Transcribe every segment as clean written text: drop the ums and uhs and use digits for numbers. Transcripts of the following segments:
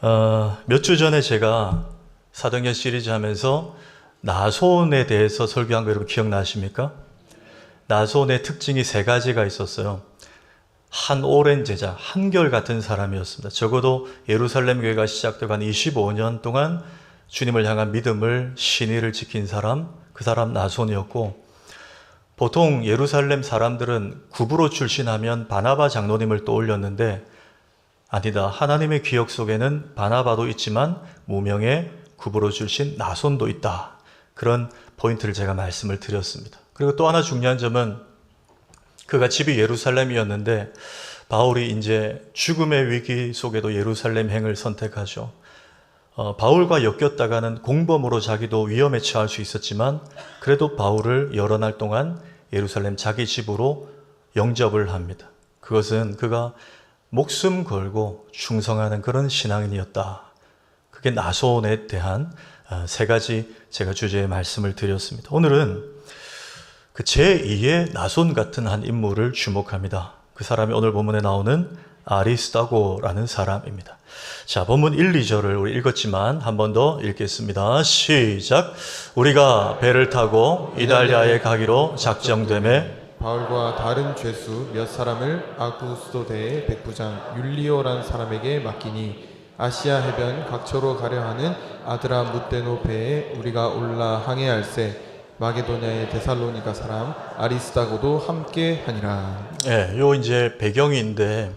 몇 주 전에 제가 사도행전 시리즈 하면서 나손에 대해서 설교한 거 여러분 기억나십니까? 나손의 특징이 세 가지가 있었어요. 한 오랜 제자, 한결같은 사람이었습니다. 적어도 예루살렘 교회가 시작되고 한 25년 동안 주님을 향한 믿음을 신의를 지킨 사람, 그 사람 나손이었고, 보통 예루살렘 사람들은 구브로 출신하면 바나바 장로님을 떠올렸는데 아니다. 하나님의 기억 속에는 바나바도 있지만 무명의 구브로 출신 나손도 있다. 그런 포인트를 제가 말씀을 드렸습니다. 그리고 또 하나 중요한 점은 그가 집이 예루살렘이었는데 바울이 이제 죽음의 위기 속에도 예루살렘 행을 선택하죠. 바울과 엮였다가는 공범으로 자기도 위험에 처할 수 있었지만 그래도 바울을 여러 날 동안 예루살렘 자기 집으로 영접을 합니다. 그것은 그가 목숨 걸고 충성하는 그런 신앙인이었다. 그게 나손에 대한 세 가지 제가 주제의 말씀을 드렸습니다. 오늘은 그 제2의 나손 같은 한 인물을 주목합니다. 그 사람이 오늘 본문에 나오는 아리스다고라는 사람입니다. 자, 본문 1, 2절을 우리 읽었지만 한 번 더 읽겠습니다. 시작! 우리가 배를 타고 이달리아에 가기로 작정되매 바울과 다른 죄수 몇 사람을 아구스도대의 백부장 율리오라는 사람에게 맡기니 아시아 해변 각처로 가려 하는 아드라 무데노 배에 우리가 올라 항해할세 마게도냐의 데살로니가 사람 아리스다고도 함께 하니라. 네, 요 이제 배경인데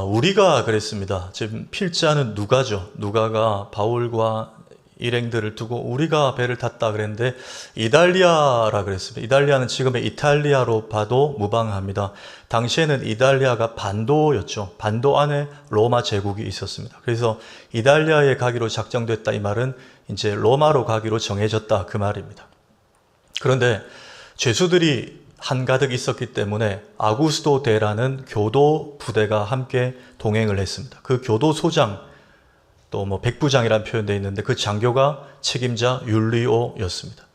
우리가 그랬습니다. 지금 필자는 누가죠. 누가가 바울과 일행들을 두고 우리가 배를 탔다 그랬는데 이달리아라 그랬습니다. 이달리아는 지금의 이탈리아로 봐도 무방합니다. 당시에는 이달리아가 반도였죠. 반도 안에 로마 제국이 있었습니다. 그래서 이달리아에 가기로 작정됐다 이 말은 이제 로마로 가기로 정해졌다 그 말입니다. 그런데 죄수들이 한가득 있었기 때문에 아구스도 대라는 교도 부대가 함께 동행을 했습니다. 그 교도 소장 또 뭐 백부장이라는 표현되어 있는데 그 장교가 책임자 율리오였습니다.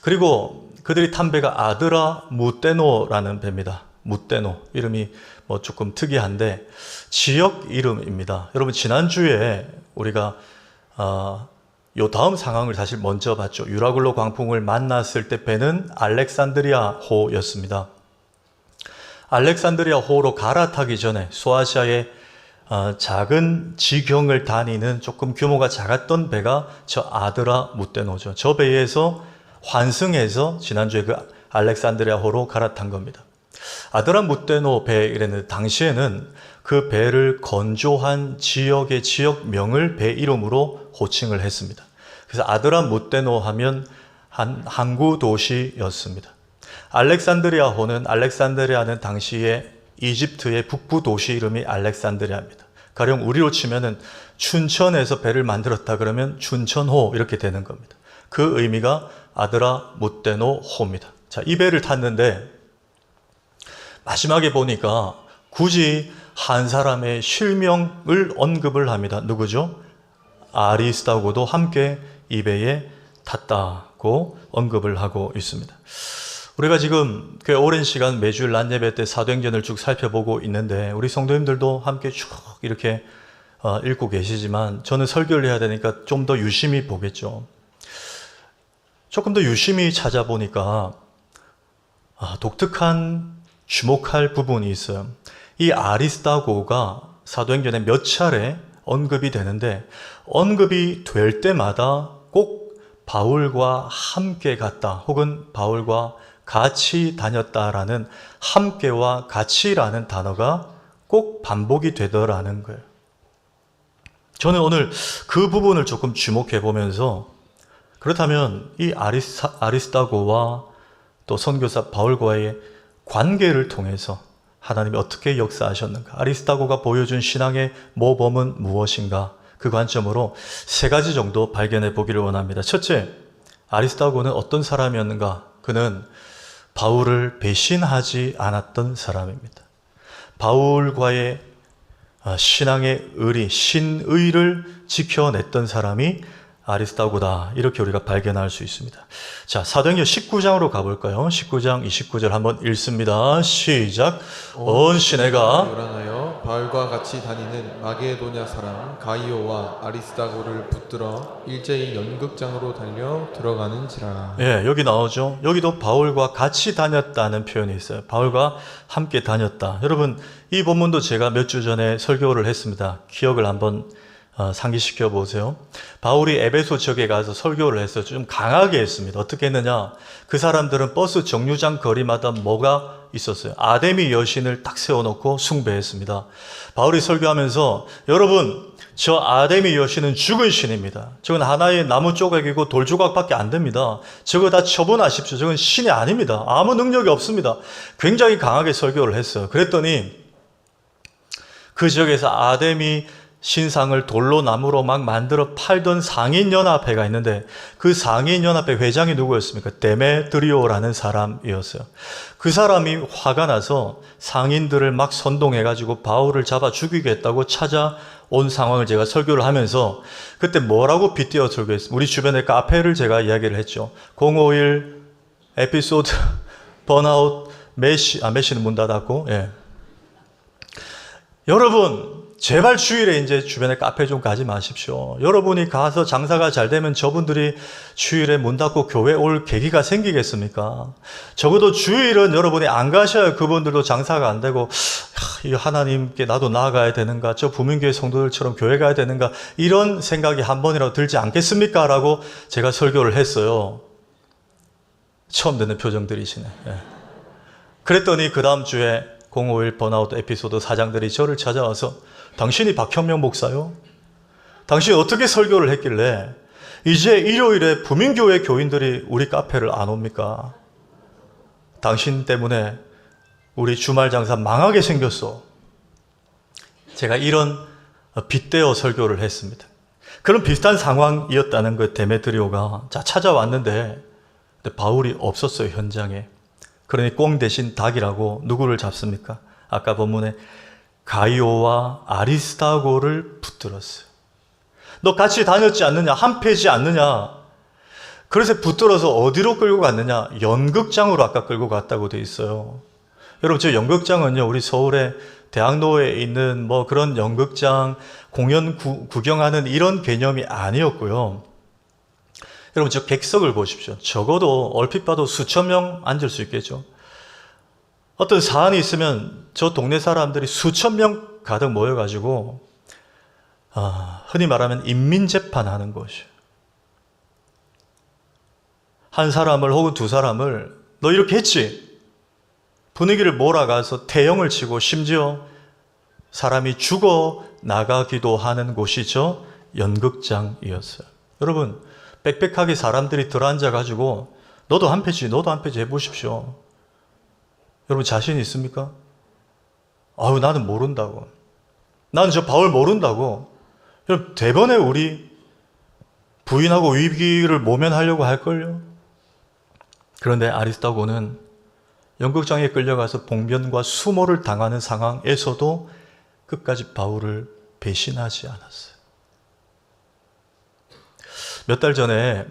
그리고 그들이 탄 배가 아드라 무데노라는 배입니다. 무데노 이름이 뭐 조금 특이한데 지역 이름입니다. 여러분 지난주에 우리가 요 다음 상황을 사실 먼저 봤죠. 유라굴로 광풍을 만났을 때 배는 알렉산드리아 호였습니다. 알렉산드리아 호로 갈아타기 전에 소아시아의 작은 지경을 다니는 조금 규모가 작았던 배가 저 아드라 무데노죠. 저 배에서 환승해서 지난주에 그 알렉산드리아 호로 갈아탄 겁니다. 아드라 무데노 배 이랬는데 당시에는 그 배를 건조한 지역의 지역명을 배 이름으로 호칭을 했습니다. 그래서 아드라 무데노 하면 한 항구 도시였습니다. 알렉산드리아호는 알렉산드리아는 당시에 이집트의 북부 도시 이름이 알렉산드리아입니다. 가령 우리로 치면은 춘천에서 배를 만들었다 그러면 춘천호 이렇게 되는 겁니다. 그 의미가 아드라 무데노 호입니다. 자, 이 배를 탔는데 마지막에 보니까 굳이 한 사람의 실명을 언급을 합니다. 누구죠? 아리스다고도 함께 이 배에 탔다고 언급을 하고 있습니다. 우리가 지금 꽤 오랜 시간 매주일 낮 예배 때 사도행전을 쭉 살펴보고 있는데 우리 성도님들도 함께 쭉 이렇게 읽고 계시지만 저는 설교를 해야 되니까 좀 더 유심히 보겠죠. 조금 더 유심히 찾아보니까 독특한 주목할 부분이 있어요. 이 아리스다고가 사도행전에 몇 차례 언급이 되는데 언급이 될 때마다 꼭 바울과 함께 갔다 혹은 바울과 같이 다녔다라는 함께와 같이라는 단어가 꼭 반복이 되더라는 거예요. 저는 오늘 그 부분을 조금 주목해 보면서 그렇다면 이 아리스다고와 또 선교사 바울과의 관계를 통해서 하나님이 어떻게 역사하셨는가? 아리스다고가 보여준 신앙의 모범은 무엇인가? 그 관점으로 세 가지 정도 발견해 보기를 원합니다. 첫째, 아리스다고는 어떤 사람이었는가? 그는 바울을 배신하지 않았던 사람입니다. 바울과의 신앙의 의리, 신의를 지켜냈던 사람이 아리스타고다. 이렇게 우리가 발견할 수 있습니다. 자, 사도행전 19장으로 가볼까요? 19장 29절 한번 읽습니다. 시작. 온 시내가 요란하여 바울과 같이 다니는 마게도냐 사람 가이오와 아리스다고를 붙들어 일제히 연극장으로 달려 들어가는지라. 예, 여기 나오죠. 여기도 바울과 같이 다녔다는 표현이 있어요. 바울과 함께 다녔다. 여러분, 이 본문도 제가 몇 주 전에 설교를 했습니다. 기억을 한번 상기시켜 보세요. 바울이 에베소 지역에 가서 설교를 했어요. 좀 강하게 했습니다. 어떻게 했느냐? 그 사람들은 버스 정류장 거리마다 뭐가 있었어요? 아데미 여신을 딱 세워놓고 숭배했습니다. 바울이 설교하면서 여러분, 저 아데미 여신은 죽은 신입니다. 저건 하나의 나무 조각이고 돌 조각밖에 안 됩니다. 저거 다 처분하십시오. 저건 신이 아닙니다. 아무 능력이 없습니다. 굉장히 강하게 설교를 했어요. 그랬더니 그 지역에서 아데미 신상을 돌로 나무로 막 만들어 팔던 상인연합회가 있는데 그 상인연합회 회장이 누구였습니까? 데메드리오라는 사람이었어요. 그 사람이 화가 나서 상인들을 막 선동해가지고 바울을 잡아 죽이겠다고 찾아온 상황을 제가 설교를 하면서 그때 뭐라고 빗대어 설교했습니까? 우리 주변의 카페를 제가 이야기를 했죠. 051 에피소드 번아웃 메시는 문 닫았고, 예. 여러분, 제발 주일에 이제 주변에 카페 좀 가지 마십시오. 여러분이 가서 장사가 잘 되면 저분들이 주일에 문 닫고 교회 올 계기가 생기겠습니까? 적어도 주일은 여러분이 안 가셔야 그분들도 장사가 안 되고, 이 하나님께 나도 나아가야 되는가? 저 부민교회 성도들처럼 교회 가야 되는가? 이런 생각이 한 번이라도 들지 않겠습니까? 라고 제가 설교를 했어요. 처음 듣는 표정들이시네. 예. 그랬더니 그 다음 주에 051 번아웃 에피소드 사장들이 저를 찾아와서 당신이 박현명 목사요? 당신이 어떻게 설교를 했길래 이제 일요일에 부민교회 교인들이 우리 카페를 안 옵니까? 당신 때문에 우리 주말 장사 망하게 생겼어. 제가 이런 빗대어 설교를 했습니다. 그런 비슷한 상황이었다는 그 데메드리오가 찾아왔는데 바울이 없었어요, 현장에. 그러니 꽁 대신 닭이라고 누구를 잡습니까? 아까 본문에 가이오와 아리스타고를 붙들었어요. 너 같이 다녔지 않느냐? 한패지 않느냐? 그래서 붙들어서 어디로 끌고 갔느냐? 연극장으로 아까 끌고 갔다고 돼 있어요. 여러분, 저 연극장은요, 우리 서울의 대학로에 있는 뭐 그런 연극장, 공연 구경하는 이런 개념이 아니었고요. 여러분, 저 객석을 보십시오. 적어도 얼핏 봐도 수천 명 앉을 수 있겠죠. 어떤 사안이 있으면 저 동네 사람들이 수천 명 가득 모여가지고 흔히 말하면 인민재판하는 것이에요. 한 사람을 혹은 두 사람을 너 이렇게 했지? 분위기를 몰아가서 태형을 치고 심지어 사람이 죽어 나가기도 하는 곳이죠. 연극장이었어요. 여러분, 빽빽하게 사람들이 들어앉아가지고 너도 한 패지 해보십시오. 여러분, 자신 있습니까? 아유, 나는 모른다고. 나는 저 바울 모른다고. 여러분, 대번에 우리 부인하고 위기를 모면하려고 할걸요? 그런데 아리스타고는 연극장에 끌려가서 봉변과 수모를 당하는 상황에서도 끝까지 바울을 배신하지 않았어요. 몇 달 전에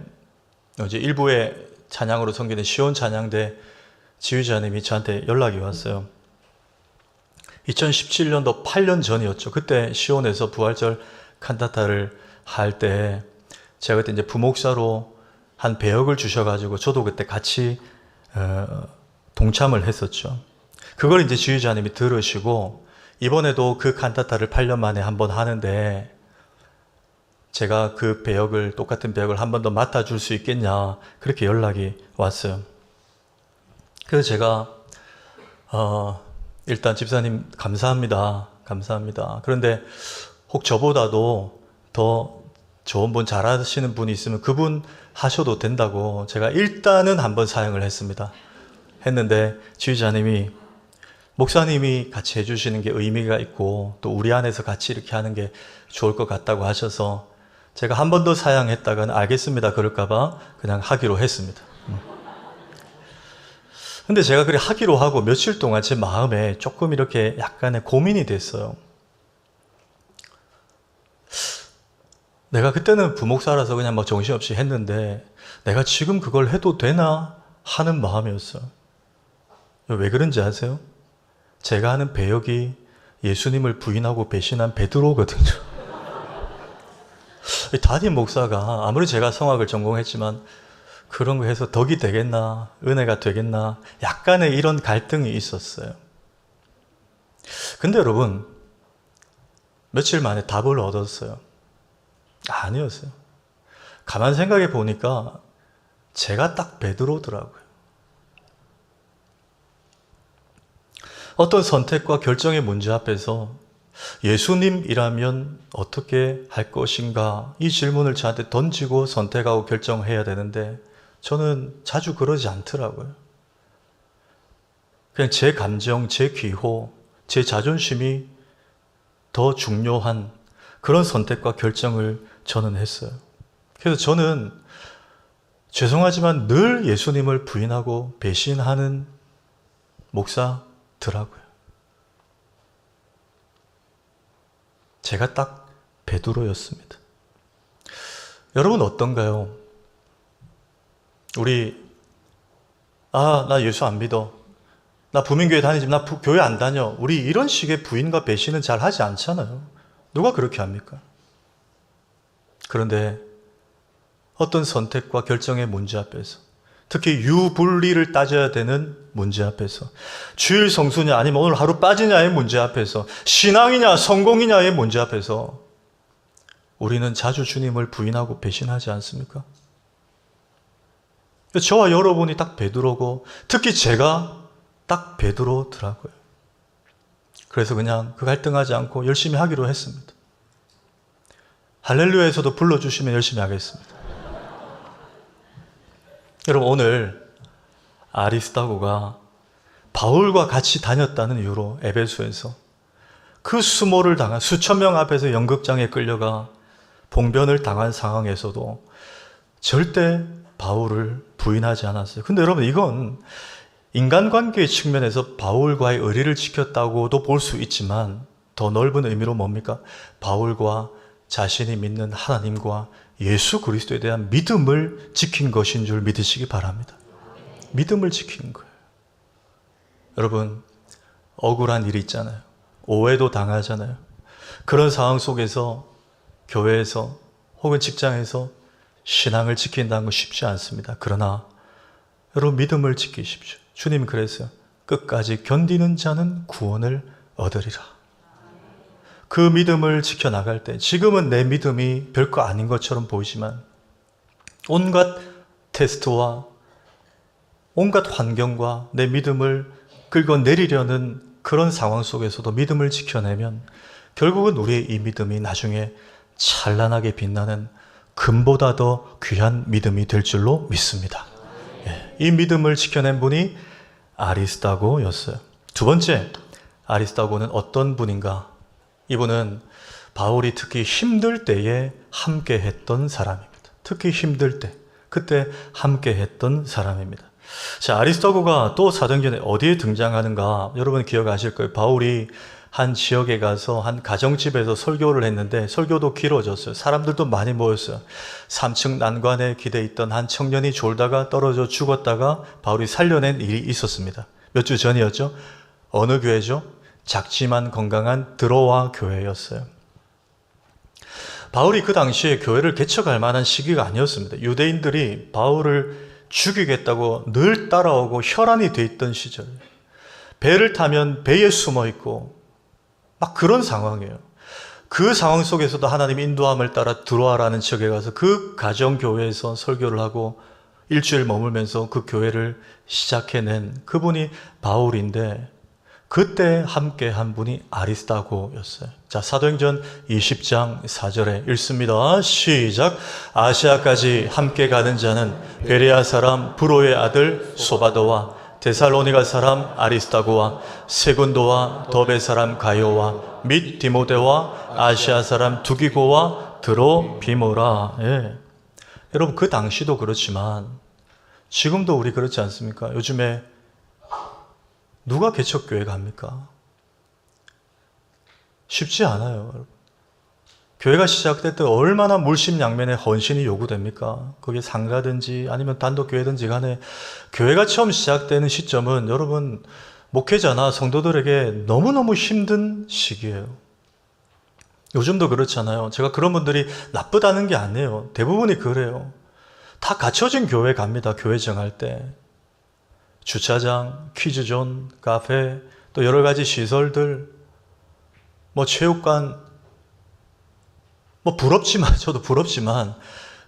이제 일부의 찬양으로 섬기는 시온 찬양대 지휘자님이 저한테 연락이 왔어요. 2017년도 8년 전이었죠. 그때 시온에서 부활절 칸타타를 할 때 제가 그때 이제 부목사로 한 배역을 주셔가지고 저도 그때 같이 동참을 했었죠. 그걸 이제 지휘자님이 들으시고 이번에도 그 칸타타를 8년 만에 한번 하는데 제가 그 배역을, 똑같은 배역을 한 번 더 맡아줄 수 있겠냐, 그렇게 연락이 왔어요. 그래서 제가 일단 집사님 감사합니다. 그런데 혹 저보다도 더 좋은 분, 잘하시는 분이 있으면 그분 하셔도 된다고 제가 일단은 한번 사용을 했는데 지휘자님이 목사님이 같이 해주시는 게 의미가 있고 또 우리 안에서 같이 이렇게 하는 게 좋을 것 같다고 하셔서 제가 한 번 더 사양했다가는 알겠습니다 그럴까봐 그냥 하기로 했습니다. 근데 제가 그렇게 하기로 하고 며칠 동안 제 마음에 조금 이렇게 약간의 고민이 됐어요. 내가 그때는 부목사라서 그냥 막 정신없이 했는데 내가 지금 그걸 해도 되나 하는 마음이었어요. 왜 그런지 아세요? 제가 하는 배역이 예수님을 부인하고 배신한 베드로거든요. 담임 목사가 아무리 제가 성악을 전공했지만 그런 거 해서 덕이 되겠나, 은혜가 되겠나, 약간의 이런 갈등이 있었어요. 근데 여러분, 며칠 만에 답을 얻었어요. 아니었어요. 가만 생각해 보니까 제가 딱 베드로더라고요. 어떤 선택과 결정의 문제 앞에서 예수님이라면 어떻게 할 것인가? 이 질문을 저한테 던지고 선택하고 결정해야 되는데 저는 자주 그러지 않더라고요. 그냥 제 감정, 제 기호, 제 자존심이 더 중요한 그런 선택과 결정을 저는 했어요. 그래서 저는 죄송하지만 늘 예수님을 부인하고 배신하는 목사더라고요. 제가 딱 베드로였습니다. 여러분 어떤가요? 나 예수 안 믿어. 나 부민교회 다니지만 나 교회 안 다녀. 우리 이런 식의 부인과 배신은 잘 하지 않잖아요. 누가 그렇게 합니까? 그런데 어떤 선택과 결정의 문제 앞에서, 특히 유불리를 따져야 되는 문제 앞에서, 주일 성수냐 아니면 오늘 하루 빠지냐의 문제 앞에서, 신앙이냐 성공이냐의 문제 앞에서 우리는 자주 주님을 부인하고 배신하지 않습니까? 저와 여러분이 딱 베드로고 특히 제가 딱 베드로더라고요. 그래서 그냥 그 갈등하지 않고 열심히 하기로 했습니다. 할렐루야에서도 불러주시면 열심히 하겠습니다. 여러분 오늘 아리스다고가 바울과 같이 다녔다는 이유로 에베소에서 그 수모를 당한 수천 명 앞에서 연극장에 끌려가 봉변을 당한 상황에서도 절대 바울을 부인하지 않았어요. 근데 여러분 이건 인간관계의 측면에서 바울과의 의리를 지켰다고도 볼 수 있지만 더 넓은 의미로 뭡니까? 바울과 자신이 믿는 하나님과 예수 그리스도에 대한 믿음을 지킨 것인 줄 믿으시기 바랍니다. 믿음을 지킨 거예요. 여러분 억울한 일이 있잖아요. 오해도 당하잖아요. 그런 상황 속에서 교회에서 혹은 직장에서 신앙을 지킨다는 건 쉽지 않습니다. 그러나 여러분 믿음을 지키십시오. 주님 그랬어요. 끝까지 견디는 자는 구원을 얻으리라. 그 믿음을 지켜나갈 때 지금은 내 믿음이 별거 아닌 것처럼 보이지만 온갖 테스트와 온갖 환경과 내 믿음을 긁어내리려는 그런 상황 속에서도 믿음을 지켜내면 결국은 우리의 이 믿음이 나중에 찬란하게 빛나는 금보다 더 귀한 믿음이 될 줄로 믿습니다. 이 믿음을 지켜낸 분이 아리스다고였어요. 두 번째, 아리스다고는 어떤 분인가? 이분은 바울이 특히 힘들 때에 함께 했던 사람입니다. 특히 힘들 때, 그때 함께 했던 사람입니다. 자, 아리스다고가 또 사도행전에 어디에 등장하는가? 여러분 기억하실 거예요. 바울이 한 지역에 가서 한 가정집에서 설교를 했는데 설교도 길어졌어요. 사람들도 많이 모였어요. 3층 난관에 기대 있던 한 청년이 졸다가 떨어져 죽었다가 바울이 살려낸 일이 있었습니다. 몇 주 전이었죠. 어느 교회죠? 작지만 건강한 드로아 교회였어요. 바울이 그 당시에 교회를 개척할 만한 시기가 아니었습니다. 유대인들이 바울을 죽이겠다고 늘 따라오고 혈안이 돼 있던 시절, 배를 타면 배에 숨어 있고 막 그런 상황이에요. 그 상황 속에서도 하나님 인도함을 따라 드로아라는 지역에 가서 그 가정교회에서 설교를 하고 일주일 머물면서 그 교회를 시작해낸 그분이 바울인데 그때 함께 한 분이 아리스다고였어요. 자, 사도행전 20장 4절에 읽습니다. 시작. 아시아까지 함께 가는 자는 베레아 사람 브로의 아들 소바도와 데살로니가 사람 아리스다고와 세군도와 더베 사람 가요와 및 디모데와 아시아 사람 두기고와 드로비모라. 여러분 그 당시도 그렇지만 지금도 우리 그렇지 않습니까? 요즘에 누가 개척교회 갑니까? 쉽지 않아요. 교회가 시작될 때 얼마나 물심양면의 헌신이 요구됩니까? 그게 상가든지 아니면 단독교회든지 간에 교회가 처음 시작되는 시점은 여러분 목회자나 성도들에게 너무너무 힘든 시기예요. 요즘도 그렇잖아요. 제가 그런 분들이 나쁘다는 게 아니에요. 대부분이 그래요. 다 갖춰진 교회 갑니다. 교회 정할 때. 주차장, 퀴즈존, 카페, 또 여러 가지 시설들, 뭐 체육관, 뭐 부럽지만, 저도 부럽지만,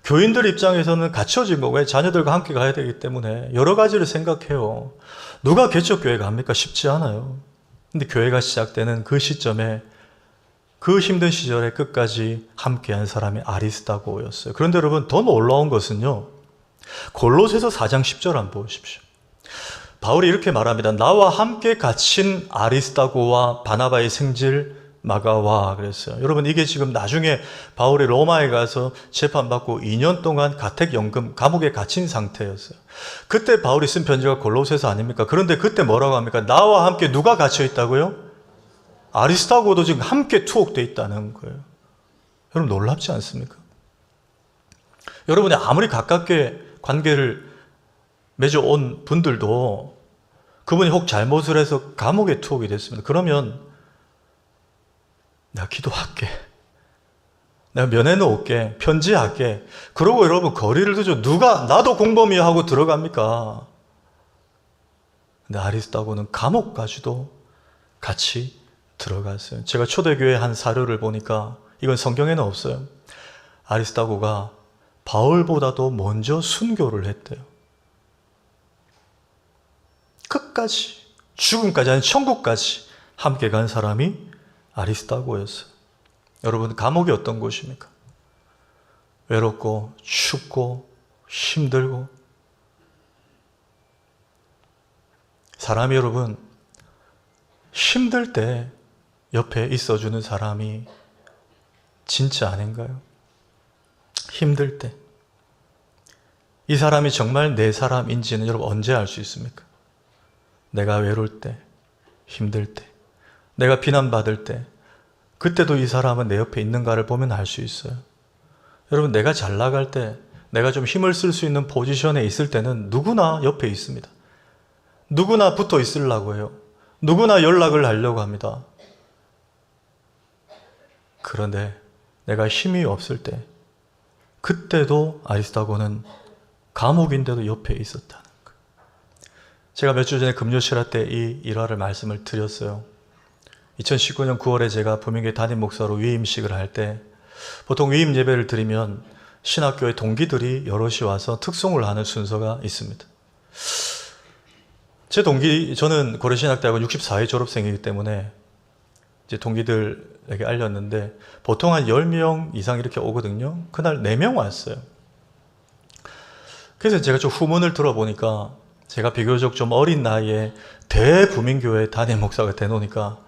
교인들 입장에서는 갖춰진 거, 왜 자녀들과 함께 가야 되기 때문에 여러 가지를 생각해요. 누가 개척교회 갑니까? 쉽지 않아요. 근데 교회가 시작되는 그 시점에 그 힘든 시절에 끝까지 함께한 사람이 아리스다고였어요. 그런데 여러분 더 놀라운 것은요. 골로새서 4장 10절 한번 보십시오. 바울이 이렇게 말합니다. 나와 함께 갇힌 아리스다고와 바나바의 생질 마가와 그랬어요. 여러분 이게 지금 나중에 바울이 로마에 가서 재판받고 2년 동안 가택연금 감옥에 갇힌 상태였어요. 그때 바울이 쓴 편지가 골로새서 아닙니까? 그런데 그때 뭐라고 합니까? 나와 함께 누가 갇혀 있다고요? 아리스타고도 지금 함께 투옥되어 있다는 거예요. 여러분 놀랍지 않습니까? 여러분이 아무리 가깝게 관계를 맺어온 분들도 그분이 혹 잘못을 해서 감옥에 투옥이 됐습니다. 그러면 내가 기도할게. 내가 면회 놓을게. 편지할게. 그러고 여러분 거리를 두죠. 누가 나도 공범이야 하고 들어갑니까? 근데 아리스타고는 감옥까지도 같이 들어갔어요. 제가 초대교회 한 사료를 보니까 이건 성경에는 없어요. 아리스타고가 바울보다도 먼저 순교를 했대요. 끝까지, 죽음까지 아닌 천국까지 함께 간 사람이 아리스타고였어요. 여러분 감옥이 어떤 곳입니까? 외롭고 춥고 힘들고 사람이 여러분 힘들 때 옆에 있어주는 사람이 진짜 아닌가요? 힘들 때. 이 사람이 정말 내 사람인지는 여러분 언제 알 수 있습니까? 내가 외로울 때, 힘들 때, 내가 비난받을 때, 그때도 이 사람은 내 옆에 있는가를 보면 알 수 있어요. 여러분 내가 잘 나갈 때, 내가 좀 힘을 쓸 수 있는 포지션에 있을 때는 누구나 옆에 있습니다. 누구나 붙어 있으려고 해요. 누구나 연락을 하려고 합니다. 그런데 내가 힘이 없을 때 그때도 아리스타고는 감옥인데도 옆에 있었다는 거예요. 제가 몇 주 전에 금요실화 때 이 일화를 말씀을 드렸어요. 2019년 9월에 제가 부민교회 담임 목사로 위임식을 할 때 보통 위임 예배를 드리면 신학교의 동기들이 여럿이 와서 특송을 하는 순서가 있습니다. 제 동기, 저는 고려신학대학원 64회 졸업생이기 때문에 이제 동기들에게 알렸는데 보통 한 10명 이상 이렇게 오거든요. 그날 4명 왔어요. 그래서 제가 좀 후문을 들어보니까 제가 비교적 좀 어린 나이에 대부민교회 담임 목사가 되노니까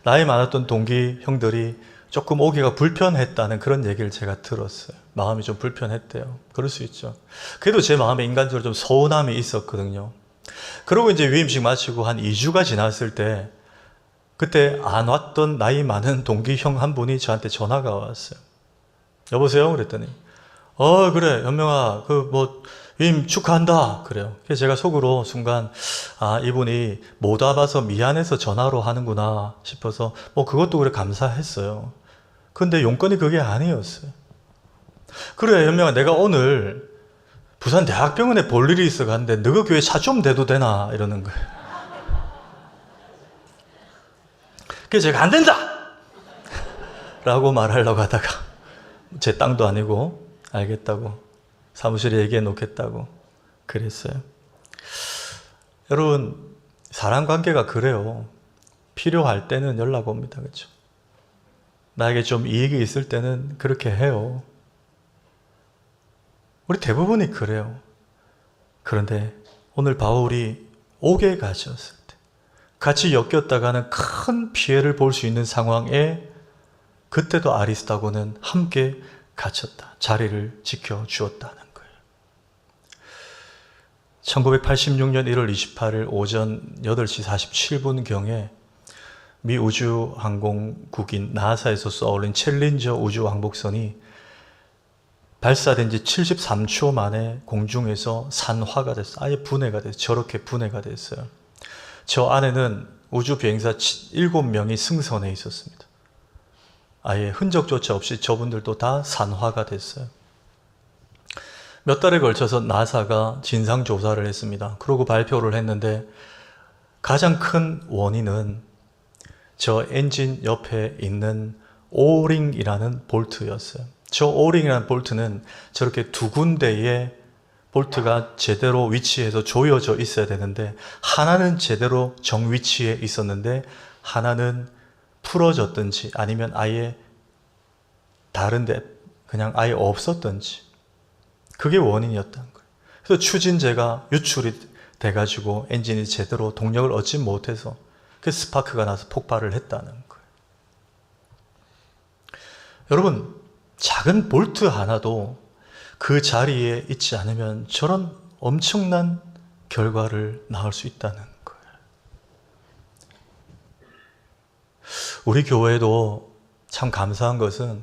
나이 많았던 동기 형들이 조금 오기가 불편했다는 그런 얘기를 제가 들었어요. 마음이 좀 불편했대요. 그럴 수 있죠. 그래도 제 마음에 인간적으로 좀 서운함이 있었거든요. 그러고 이제 위임식 마치고 한 2주가 지났을 때 그때 안 왔던 나이 많은 동기 형 한 분이 저한테 전화가 왔어요. 여보세요? 그랬더니 그래 현명아 위임 축하한다 그래요. 그래서 제가 속으로 순간 이분이 못 와봐서 미안해서 전화로 하는구나 싶어서 그것도 그래 감사했어요. 근데 용건이 그게 아니었어요. 그래 현명아 내가 오늘 부산 대학병원에 볼 일이 있어 갔는데 너희 교회 차 좀 대도 되나 이러는 거예요. 그래서 제가 안 된다! 라고 말하려고 하다가 제 땅도 아니고 알겠다고 사무실에 얘기해 놓겠다고 그랬어요. 여러분 사람관계가 그래요. 필요할 때는 연락 옵니다. 그렇죠? 나에게 좀 이익이 있을 때는 그렇게 해요. 우리 대부분이 그래요. 그런데 오늘 바울이 옥에 갇혔을 때 같이 엮였다가는 큰 피해를 볼 수 있는 상황에 그때도 아리스타고는 함께 갇혔다. 자리를 지켜주었다는 거예요. 1986년 1월 28일 오전 8시 47분경에 미 우주항공국인 나사에서 쏘아올린 챌린저 우주왕복선이 발사된 지 73초 만에 공중에서 산화가 됐어요. 아예 분해가 됐어요. 저렇게 분해가 됐어요. 저 안에는 우주 비행사 7명이 승선해 있었습니다. 아예 흔적조차 없이 저분들도 다 산화가 됐어요. 몇 달에 걸쳐서 나사가 진상조사를 했습니다. 그러고 발표를 했는데 가장 큰 원인은 저 엔진 옆에 있는 오링이라는 볼트였어요. 저 오링이라는 볼트는 저렇게 두 군데에 볼트가 제대로 위치해서 조여져 있어야 되는데 하나는 제대로 정위치에 있었는데 하나는 풀어졌든지 아니면 아예 다른데 그냥 아예 없었든지 그게 원인이었다는 거예요. 그래서 추진제가 유출이 돼가지고 엔진이 제대로 동력을 얻지 못해서 그 스파크가 나서 폭발을 했다는 거예요. 여러분, 작은 볼트 하나도 그 자리에 있지 않으면 저런 엄청난 결과를 낳을 수 있다는 거예요. 우리 교회도 참 감사한 것은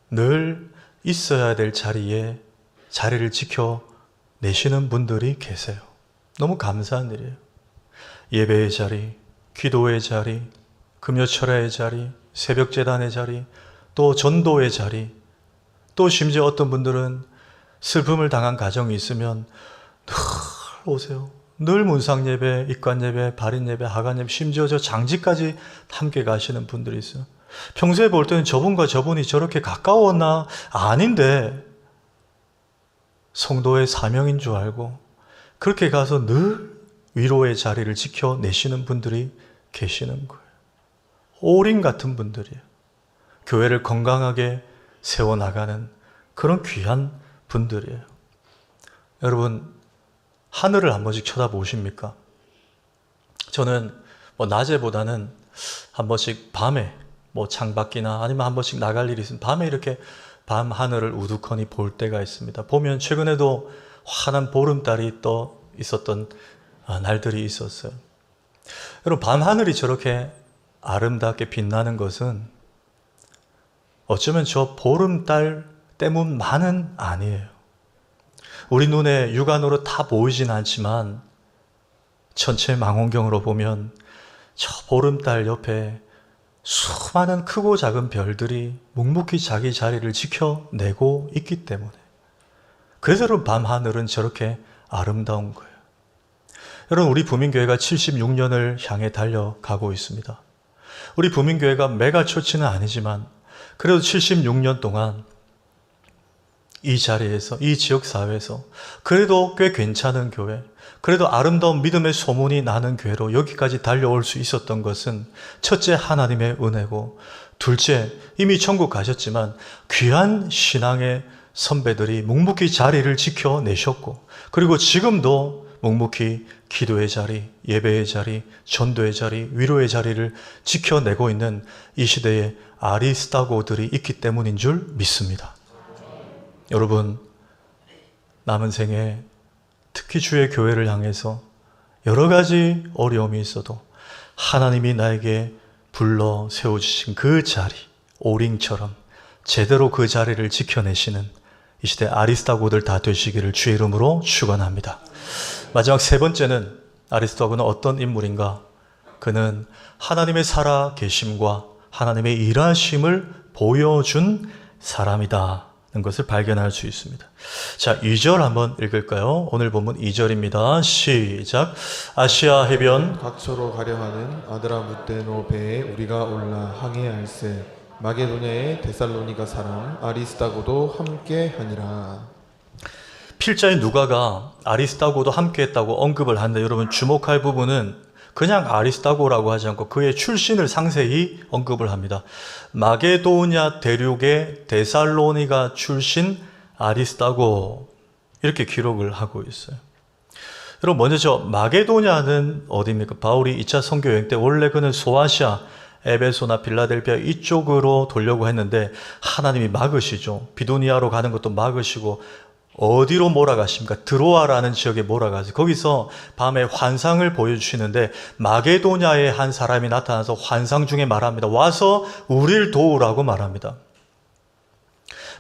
늘 있어야 될 자리에 자리를 지켜내시는 분들이 계세요. 너무 감사한 일이에요. 예배의 자리, 기도의 자리, 금요철야의 자리, 새벽재단의 자리, 또 전도의 자리, 또 심지어 어떤 분들은 슬픔을 당한 가정이 있으면 늘 오세요. 늘 문상예배, 입관예배, 발인예배, 하간예배, 심지어 저 장지까지 함께 가시는 분들이 있어요. 평소에 볼 때는 저분과 저분이 저렇게 가까웠나? 아닌데 성도의 사명인 줄 알고 그렇게 가서 늘 위로의 자리를 지켜내시는 분들이 계시는 거예요. 오링 같은 분들이에요. 교회를 건강하게 세워나가는 그런 귀한 분들이에요. 여러분, 하늘을 한 번씩 쳐다보십니까? 저는 낮에보다는 한 번씩 밤에 창밖이나 아니면 한 번씩 나갈 일이 있으면 밤에 이렇게 밤 하늘을 우두커니 볼 때가 있습니다. 보면 최근에도 환한 보름달이 떠 있었던 날들이 있었어요. 여러분, 밤 하늘이 저렇게 아름답게 빛나는 것은 어쩌면 저 보름달 때문만은 아니에요. 우리 눈에 육안으로 다 보이진 않지만 천체 망원경으로 보면 저 보름달 옆에 수많은 크고 작은 별들이 묵묵히 자기 자리를 지켜내고 있기 때문에 그래서 여러분 밤하늘은 저렇게 아름다운 거예요. 여러분, 우리 부민교회가 76년을 향해 달려가고 있습니다. 우리 부민교회가 메가처치는 아니지만 그래도 76년 동안 이 자리에서, 이 지역사회에서 그래도 꽤 괜찮은 교회, 그래도 아름다운 믿음의 소문이 나는 교회로 여기까지 달려올 수 있었던 것은 첫째 하나님의 은혜고, 둘째 이미 천국 가셨지만 귀한 신앙의 선배들이 묵묵히 자리를 지켜내셨고, 그리고 지금도 묵묵히 기도의 자리, 예배의 자리, 전도의 자리, 위로의 자리를 지켜내고 있는 이 시대의 아리스타고들이 있기 때문인 줄 믿습니다. 여러분, 남은 생에 특히 주의 교회를 향해서 여러 가지 어려움이 있어도 하나님이 나에게 불러 세워주신 그 자리, 오링처럼 제대로 그 자리를 지켜내시는 이 시대 아리스타고들 다 되시기를 주의 이름으로 축원합니다. 마지막 세 번째는, 아리스타고는 어떤 인물인가? 그는 하나님의 살아 계심과 하나님의 일하심을 보여준 사람이다 는 것을 발견할 수 있습니다. 자, 2절 한번 읽을까요? 오늘 본문 2절입니다. 시작. 아시아 해변 각처로 가려하는 아드라무테노 배에 우리가 올라 항해할세. 마게도냐의 데살로니가 사람 아리스타고도 함께 하니라. 필자인 누가가 아리스타고도 함께 했다고 언급을 하는데, 여러분 주목할 부분은 그냥 아리스타고라고 하지 않고 그의 출신을 상세히 언급을 합니다. 마게도냐 대륙의 데살로니가 출신 아리스타고, 이렇게 기록을 하고 있어요. 여러분, 먼저 저 마게도냐는 어디입니까? 바울이 2차 선교 여행 때 원래 그는 소아시아, 에베소나 빌라델피아 이쪽으로 돌려고 했는데 하나님이 막으시죠. 비두니아로 가는 것도 막으시고 어디로 몰아가십니까? 드로아라는 지역에 몰아가서 거기서 밤에 환상을 보여주시는데 마게도냐의 한 사람이 나타나서 환상 중에 말합니다. 와서 우리를 도우라고 말합니다.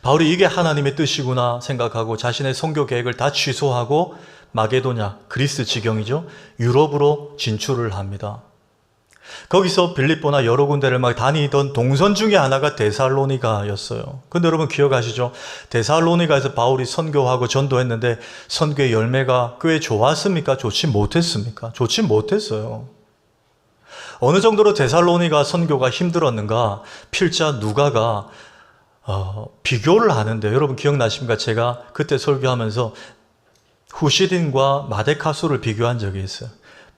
바울이 이게 하나님의 뜻이구나 생각하고 자신의 선교 계획을 다 취소하고 마게도냐, 그리스 지경이죠. 유럽으로 진출을 합니다. 거기서 빌립보나 여러 군데를 막 다니던 동선 중에 하나가 데살로니가였어요. 근데 여러분 기억하시죠? 데살로니가에서 바울이 선교하고 전도했는데 선교의 열매가 꽤 좋았습니까? 좋지 못했습니까? 좋지 못했어요. 어느 정도로 데살로니가 선교가 힘들었는가? 필자 누가가 비교를 하는데 여러분 기억나십니까? 제가 그때 설교하면서 후시딘과 마데카수를 비교한 적이 있어요.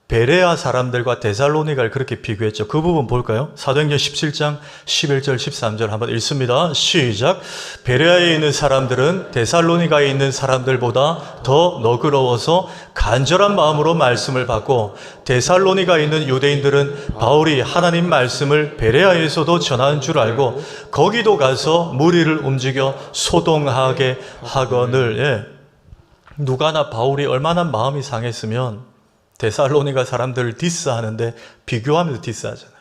베레아 사람들과 데살로니가를 그렇게 비교했죠. 그 부분 볼까요? 사도행전 17장 11절 13절 한번 읽습니다. 시작. 베레아에 있는 사람들은 데살로니가에 있는 사람들보다 더 너그러워서 간절한 마음으로 말씀을 받고 데살로니가에 있는 유대인들은 바울이 하나님 말씀을 베레아에서도 전하는 줄 알고 거기도 가서 무리를 움직여 소동하게 하거늘. 누가나 바울이 얼마나 마음이 상했으면 데살로니가 사람들을 디스하는데 비교하면서 디스하잖아요.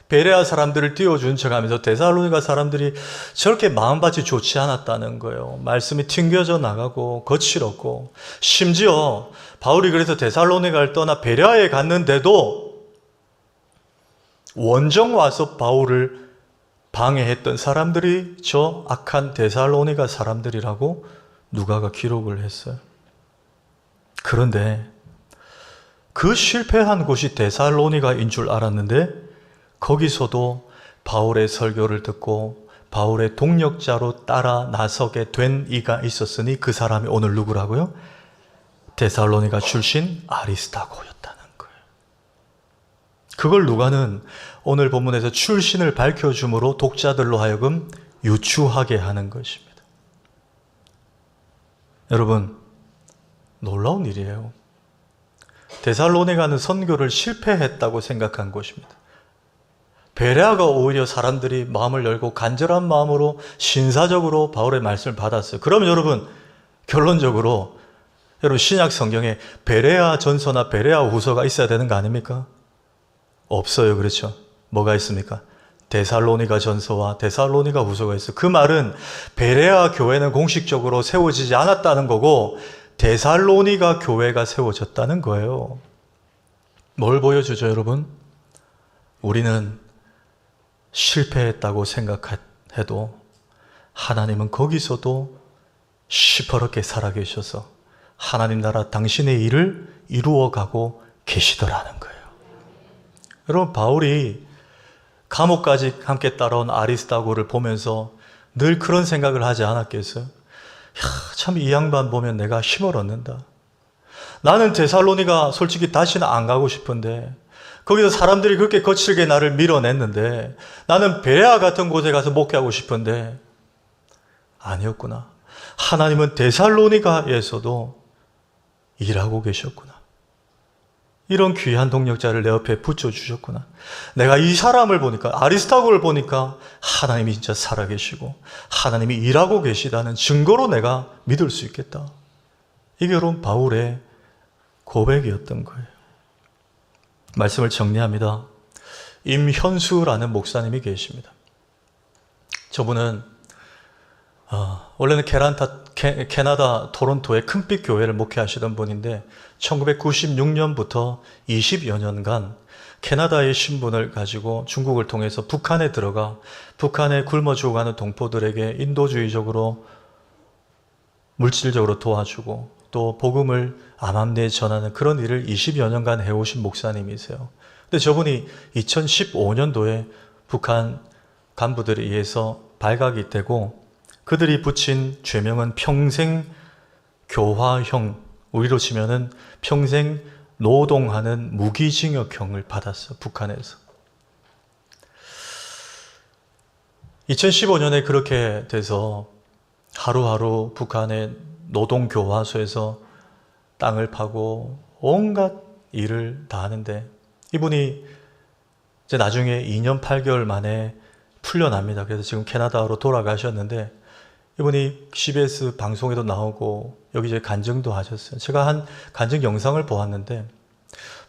베레아 사람들을 띄워준 척하면서 데살로니가 사람들이 저렇게 마음밭이 좋지 않았다는 거예요. 말씀이 튕겨져 나가고 거칠었고 심지어 바울이 그래서 데살로니가를 떠나 베레아에 갔는데도 원정 와서 바울을 방해했던 사람들이 저 악한 데살로니가 사람들이라고 누가가 기록을 했어요. 그런데 그 실패한 곳이 데살로니가인 줄 알았는데 거기서도 바울의 설교를 듣고 바울의 동력자로 따라 나서게 된 이가 있었으니 그 사람이 오늘 누구라고요? 데살로니가 출신 아리스다고였다는 거예요. 그걸 누가는 오늘 본문에서 출신을 밝혀줌으로 독자들로 하여금 유추하게 하는 것입니다. 여러분, 놀라운 일이에요. 데살로니가는 선교를 실패했다고 생각한 곳입니다. 베레아가 오히려 사람들이 마음을 열고 간절한 마음으로 신사적으로 바울의 말씀을 받았어요. 그러면 여러분 결론적으로 여러분 신약 성경에 베레아 전서나 베레아 후서가 있어야 되는 거 아닙니까? 없어요. 그렇죠? 뭐가 있습니까? 데살로니가 전서와 데살로니가 후서가 있어요. 그 말은 베레아 교회는 공식적으로 세워지지 않았다는 거고 데살로니가 교회가 세워졌다는 거예요. 뭘 보여주죠, 여러분? 우리는 실패했다고 생각해도 하나님은 거기서도 시퍼렇게 살아계셔서 하나님 나라 당신의 일을 이루어가고 계시더라는 거예요. 여러분, 바울이 감옥까지 함께 따라온 아리스다고를 보면서 늘 그런 생각을 하지 않았겠어요? 참 이 양반 보면 내가 힘을 얻는다. 나는 데살로니가 솔직히 다시는 안 가고 싶은데 거기서 사람들이 그렇게 거칠게 나를 밀어냈는데 나는 베레아 같은 곳에 가서 목회하고 싶은데 아니었구나. 하나님은 데살로니가에서도 일하고 계셨구나. 이런 귀한 동력자를 내 옆에 붙여주셨구나. 내가 이 사람을 보니까 아리스타고를 보니까 하나님이 진짜 살아계시고 하나님이 일하고 계시다는 증거로 내가 믿을 수 있겠다. 이게 여러분 바울의 고백이었던 거예요. 말씀을 정리합니다. 임현수라는 목사님이 계십니다. 저분은 원래는 캐나다 토론토의 큰빛 교회를 목회하시던 분인데 1996년부터 20여 년간 캐나다의 신분을 가지고 중국을 통해서 북한에 들어가 북한에 굶어 죽어가는 동포들에게 인도주의적으로 물질적으로 도와주고 또 복음을 암암리에 전하는 그런 일을 20여 년간 해오신 목사님이세요. 근데 저분이 2015년도에 북한 간부들에 의해서 발각이 되고 그들이 붙인 죄명은 평생 교화형, 우리로 치면은 평생 노동하는 무기징역형을 받았어, 북한에서. 2015년에 그렇게 돼서 하루하루 북한의 노동교화소에서 땅을 파고 온갖 일을 다 하는데 이분이 이제 나중에 2년 8개월 만에 풀려납니다. 그래서 지금 캐나다로 돌아가셨는데 이분이 CBS 방송에도 나오고 여기저기 간증도 하셨어요. 제가 한 간증 영상을 보았는데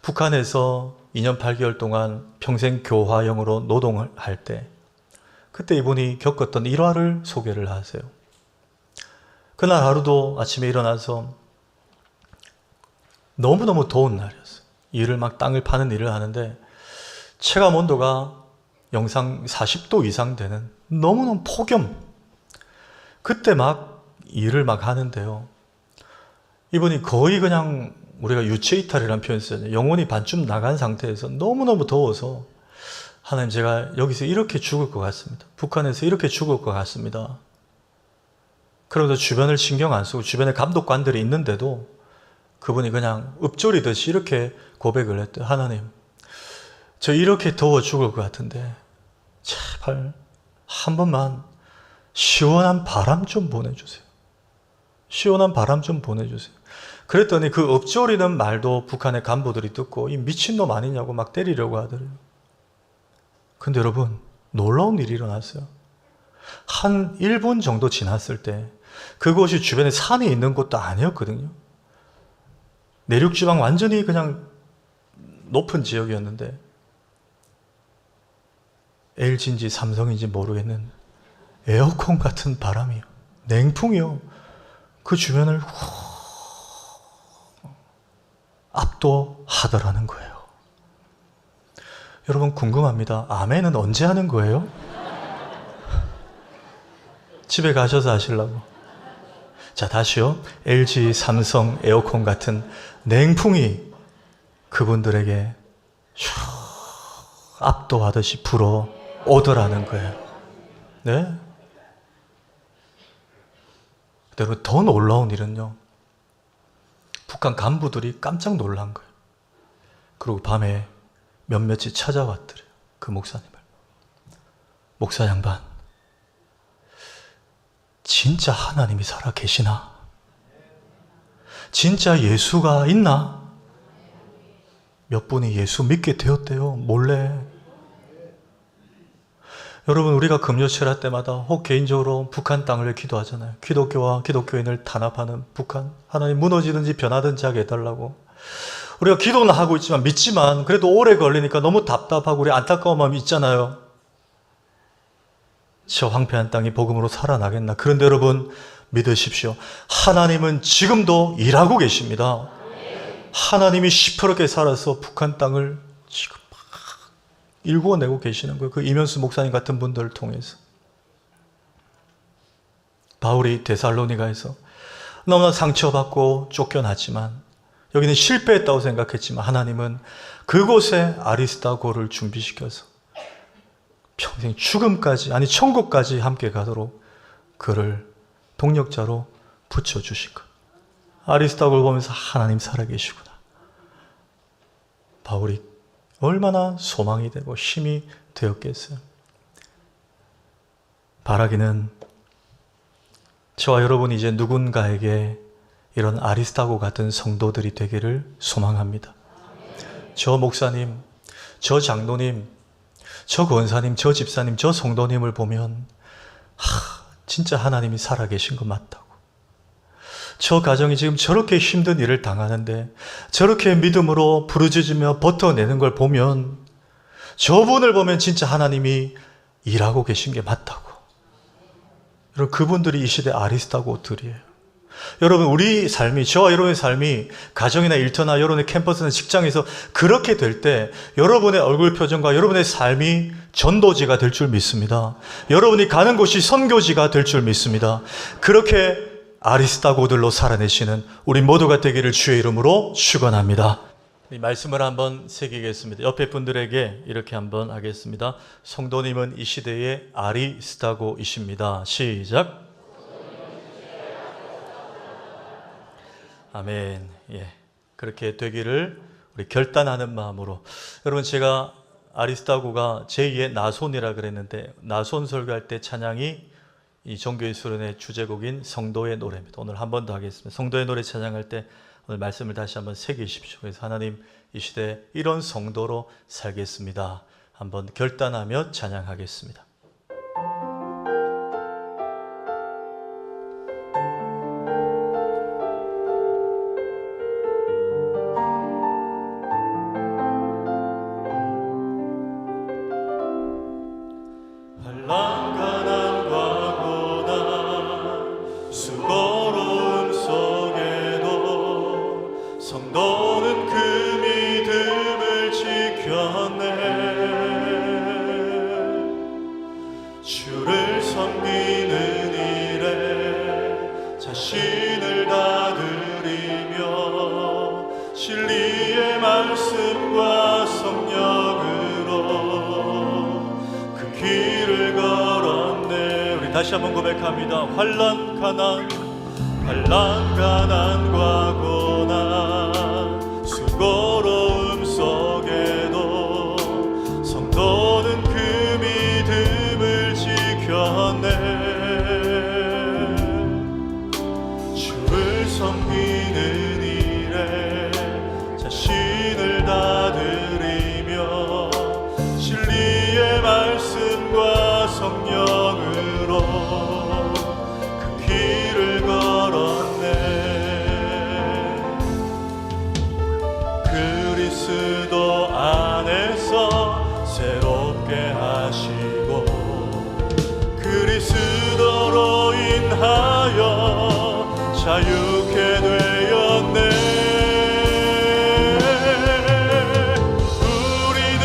북한에서 2년 8개월 동안 평생 교화형으로 노동을 할 때 그때 이분이 겪었던 일화를 소개를 하세요. 그날 하루도 아침에 일어나서 너무너무 더운 날이었어요. 일을 막 땅을 파는 일을 하는데 체감 온도가 영상 40도 이상 되는 너무너무 폭염. 그때 막 일을 막 하는데요. 이분이 거의 그냥 우리가 유체이탈이라는 표현을 쓰잖아요. 영혼이 반쯤 나간 상태에서 너무너무 더워서 하나님, 제가 여기서 이렇게 죽을 것 같습니다. 북한에서 이렇게 죽을 것 같습니다. 그러면서 주변을 신경 안 쓰고 주변에 감독관들이 있는데도 그분이 그냥 읊조리듯이 이렇게 고백을 했대요. 하나님, 저 이렇게 더워 죽을 것 같은데 제발 한 번만 시원한 바람 좀 보내주세요. 시원한 바람 좀 보내주세요. 그랬더니 그 읊조리는 말도 북한의 간부들이 듣고 이 미친놈 아니냐고 막 때리려고 하더래요. 근데 여러분, 놀라운 일이 일어났어요. 한 1분 정도 지났을 때 그곳이 주변에 산이 있는 곳도 아니었거든요. 내륙지방 완전히 그냥 높은 지역이었는데 LG인지 삼성인지 모르겠는 에어컨 같은 바람이요. 냉풍이요. 그 주변을 압도하더라는 거예요. 여러분 궁금합니다. 아멘은 언제 하는 거예요? 집에 가셔서 하시려고. 자, 다시요. LG, 삼성, 에어컨 같은 냉풍이 그분들에게 압도하듯이 불어오더라는 거예요. 네? 여러분, 더 놀라운 일은요. 북한 간부들이 깜짝 놀란 거예요. 그리고 밤에 몇몇이 찾아왔더래요. 그 목사님을. 목사 양반, 진짜 하나님이 살아 계시나? 진짜 예수가 있나? 몇 분이 예수 믿게 되었대요. 몰래. 여러분, 우리가 금요철야 때마다 혹 개인적으로 북한 땅을 위해 기도하잖아요. 기독교와 기독교인을 탄압하는 북한, 하나님 무너지든지 변하든지 하게 해달라고. 우리가 기도는 하고 있지만, 믿지만 그래도 오래 걸리니까 너무 답답하고 우리 안타까운 마음이 있잖아요. 저 황폐한 땅이 복음으로 살아나겠나. 그런데 여러분 믿으십시오. 하나님은 지금도 일하고 계십니다. 하나님이 시퍼렇게 살아서 북한 땅을 지금 막 일구어내고 계시는 거예요. 그 이면수 목사님 같은 분들을 통해서. 바울이 데살로니가에서 너무나 상처받고 쫓겨났지만, 여기는 실패했다고 생각했지만 하나님은 그곳에 아리스다고를 준비시켜서 평생 죽음까지, 아니 천국까지 함께 가도록 그를 동력자로 붙여주신 것. 아리스다고를 보면서 하나님 살아계시구나. 바울이 얼마나 소망이 되고 힘이 되었겠어요. 바라기는 저와 여러분이 이제 누군가에게 이런 아리스다고 같은 성도들이 되기를 소망합니다. 저 목사님, 저 장로님, 저 권사님, 저 집사님, 저 성도님을 보면 진짜 하나님이 살아계신 것 맞다고. 저 가정이 지금 저렇게 힘든 일을 당하는데 저렇게 믿음으로 부르짖으며 버텨내는 걸 보면, 저분을 보면 진짜 하나님이 일하고 계신 게 맞다고. 여러분, 그분들이 이 시대 아리스다고들이에요. 여러분, 우리 삶이, 저와 여러분의 삶이 가정이나 일터나 여러분의 캠퍼스나 직장에서 그렇게 될 때 여러분의 얼굴 표정과 여러분의 삶이 전도지가 될 줄 믿습니다. 여러분이 가는 곳이 선교지가 될 줄 믿습니다. 그렇게 아리스다고들로 살아내시는 우리 모두가 되기를 주의 이름으로 축원합니다. 이 말씀을 한번 새기겠습니다. 옆에 분들에게 이렇게 한번 하겠습니다. 성도님은 이 시대의 아리스다고이십니다. 시작. 아멘. 예, 그렇게 되기를 우리 결단하는 마음으로. 여러분, 제가 아리스다고가 제2의 나손이라 그랬는데, 나손 설교할 때 찬양이 이 종교의 수련의 주제곡인 성도의 노래입니다. 오늘 한 번 더 하겠습니다. 성도의 노래 찬양할 때 오늘 말씀을 다시 한번 새기십시오. 그래서 하나님, 이 시대에 이런 성도로 살겠습니다. 한번 결단하며 찬양하겠습니다. 다시 한번 고백합니다. 환난 가난과 고난 수고로움 속에도 성도는 그 믿음을 지켰네. 주를 섬기는 일에 자신을 다 드리며 진리의 말씀과 성령으로 그 길을 걸었네. 그리스도 안에서 새롭게 하시고 그리스도로 인하여 자유케 되었네. 우리는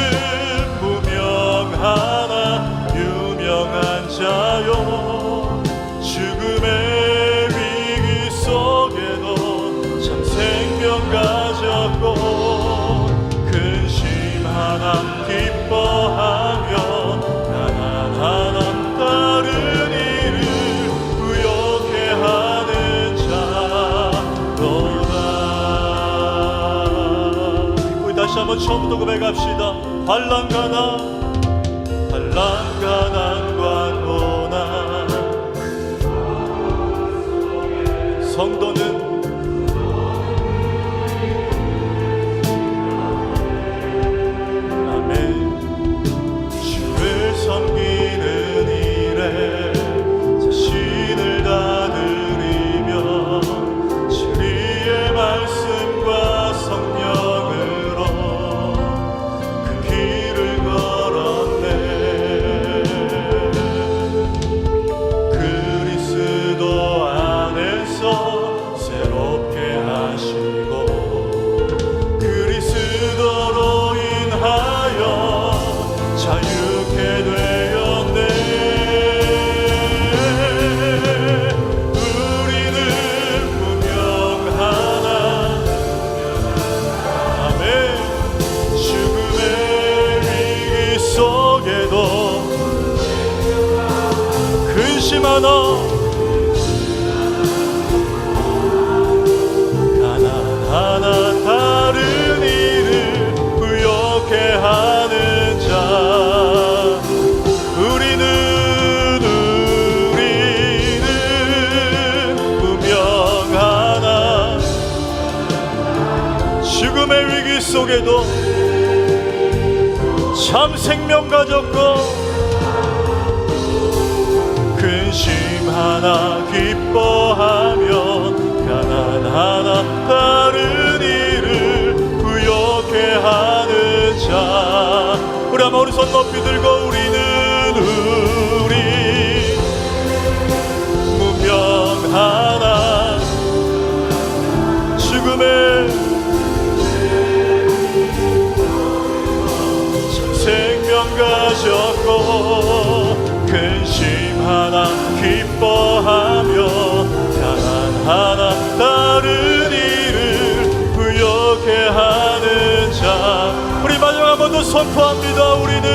무명하나 유명한 자요 죽음의 위기 속에도 참 생명 가졌고 근심하나 기뻐하며 가난하나 다른 이를 부욕해 하는 자로다. 우리 다시 한번 처음부터 고백합시다. 환난 가난과 고난 성도는 주를 섬기는 일에 자신을 다 드리며 진리의 말씀과 성령으로 그 길을 걸었네. 그리스도 안에서 새롭게 하시고 그리스도로 인하여 자유케 되었네. 우리는 무명하나 아멘. 죽음의 위기 속에도 근심하나 가난하나 다른 이를 부욕해 하는 자. 우리는 무명하나 죽음의 위기 속에도 참 생명 가졌고 근심하나 기뻐하며 가난하나 다른 이를 부욕해 하는 자. 우리 한번 오른손 높이 들고 우리 무명하나 죽음의 참 생명 가졌고 근심하나 기뻐하며 가난하나 다른 이를 부욕해 하는 자. 우리 마지막 한 번 더 선포합니다. 우리는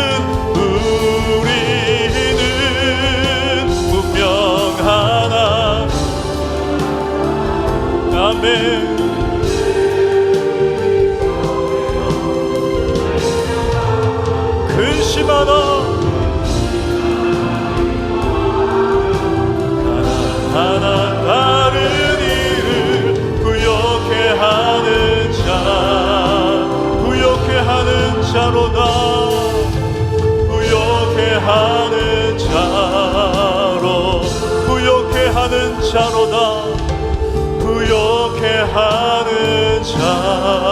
무명하나 아멘. 근심하나 가난하나 다른 이를 부욕해 하는 자. 부욕해 하는 자로다. 부욕해 하는 자로. 부욕해 하는 자로다. 부욕해 하는 자.